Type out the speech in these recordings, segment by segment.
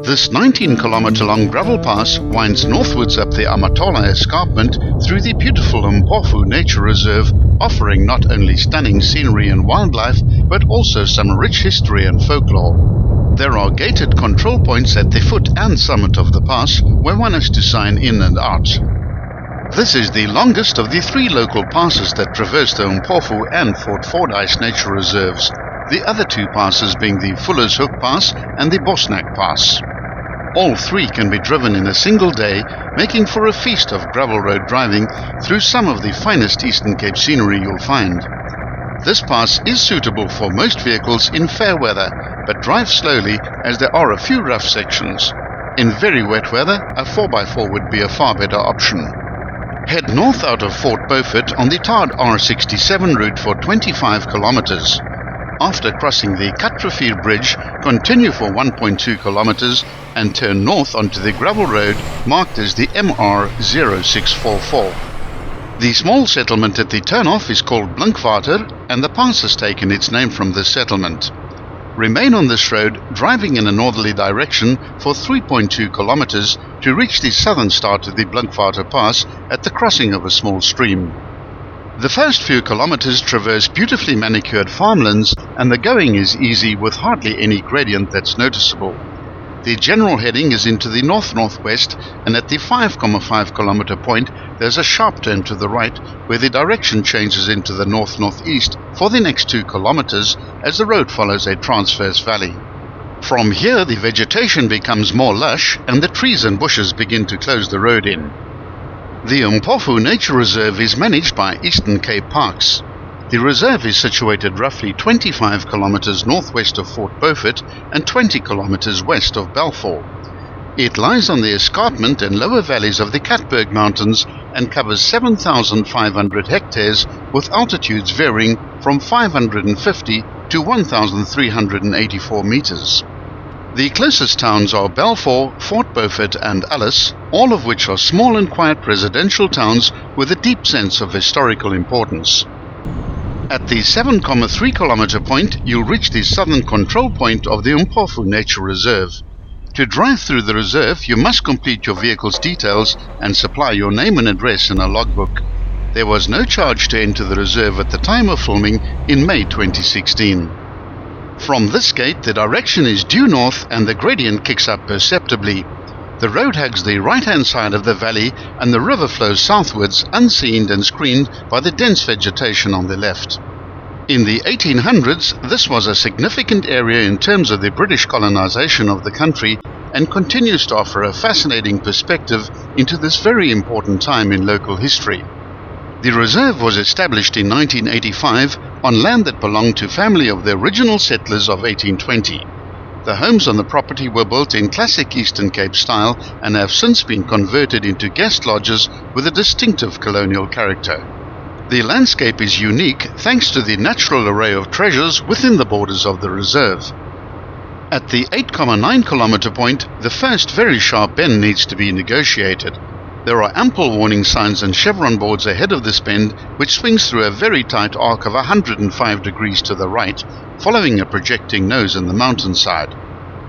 This 19-kilometer-long gravel pass winds northwards up the Amatola escarpment through the beautiful Mpofu Nature Reserve, offering not only stunning scenery and wildlife, but also some rich history and folklore. There are gated control points at the foot and summit of the pass, where one has to sign in and out. This is the longest of the 3 local passes that traverse the Mpofu and Fort Fordyce nature reserves, the other 2 passes being the Fuller's Hook Pass and the Bosnak Pass. All 3 can be driven in a single day, making for a feast of gravel road driving through some of the finest Eastern Cape scenery you'll find. This pass is suitable for most vehicles in fair weather, but drive slowly as there are a few rough sections. In very wet weather, a 4x4 would be a far better option. Head north out of Fort Beaufort on the tarred R67 route for 25 kilometers. After crossing the Katrafir Bridge, continue for 1.2 kilometers and turn north onto the gravel road marked as the MR0644. The small settlement at the turnoff is called Blinkwater, and the pass has taken its name from this settlement. Remain on this road, driving in a northerly direction for 3.2 kilometers to reach the southern start of the Blinkwater Pass at the crossing of a small stream. The first few kilometers traverse beautifully manicured farmlands, and the going is easy with hardly any gradient that's noticeable. The general heading is into the north-northwest, and at the 5.5 kilometer point there's a sharp turn to the right where the direction changes into the north-northeast for the next 2 kilometers as the road follows a transverse valley. From here the vegetation becomes more lush and the trees and bushes begin to close the road in. The Mpofu Nature Reserve is managed by Eastern Cape Parks. The reserve is situated roughly 25 kilometers northwest of Fort Beaufort and 20 kilometers west of Balfour. It lies on the escarpment and lower valleys of the Katberg Mountains and covers 7,500 hectares with altitudes varying from 550 to 1,384 meters. The closest towns are Balfour, Fort Beaufort and Alice, all of which are small and quiet residential towns with a deep sense of historical importance. At the 7.3 kilometer point, you'll reach the southern control point of the Mpofu Nature Reserve. To drive through the reserve, you must complete your vehicle's details and supply your name and address in a logbook. There was no charge to enter the reserve at the time of filming in May 2016. From this gate, the direction is due north and the gradient kicks up perceptibly. The road hugs the right-hand side of the valley and the river flows southwards, unseen and screened by the dense vegetation on the left. In the 1800s, this was a significant area in terms of the British colonization of the country and continues to offer a fascinating perspective into this very important time in local history. The reserve was established in 1985 on land that belonged to family of the original settlers of 1820. The homes on the property were built in classic Eastern Cape style and have since been converted into guest lodges with a distinctive colonial character. The landscape is unique thanks to the natural array of treasures within the borders of the reserve. At the 8.9 kilometer point, the first very sharp bend needs to be negotiated. There are ample warning signs and chevron boards ahead of this bend, which swings through a very tight arc of 105 degrees to the right, following a projecting nose in the mountainside.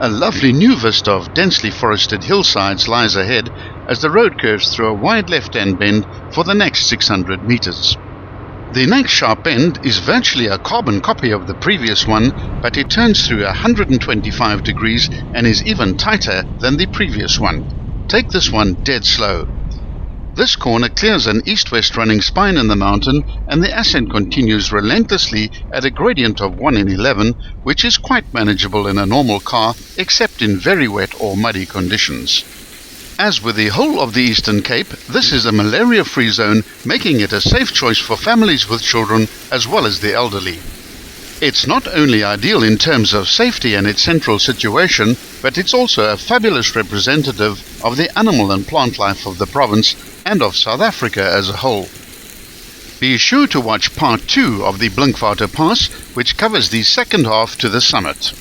A lovely new vista of densely forested hillsides lies ahead as the road curves through a wide left-hand bend for the next 600 meters. The next sharp bend is virtually a carbon copy of the previous one, but it turns through 125 degrees and is even tighter than the previous one. Take this one dead slow. This corner clears an east-west running spine in the mountain, and the ascent continues relentlessly at a gradient of 1 in 11, which is quite manageable in a normal car, except in very wet or muddy conditions. As with the whole of the Eastern Cape, this is a malaria-free zone, making it a safe choice for families with children as well as the elderly. It's not only ideal in terms of safety and its central situation, but it's also a fabulous representative of the animal and plant life of the province and of South Africa as a whole. Be sure to watch part 2 of the Blinkwater Pass, which covers the second half to the summit.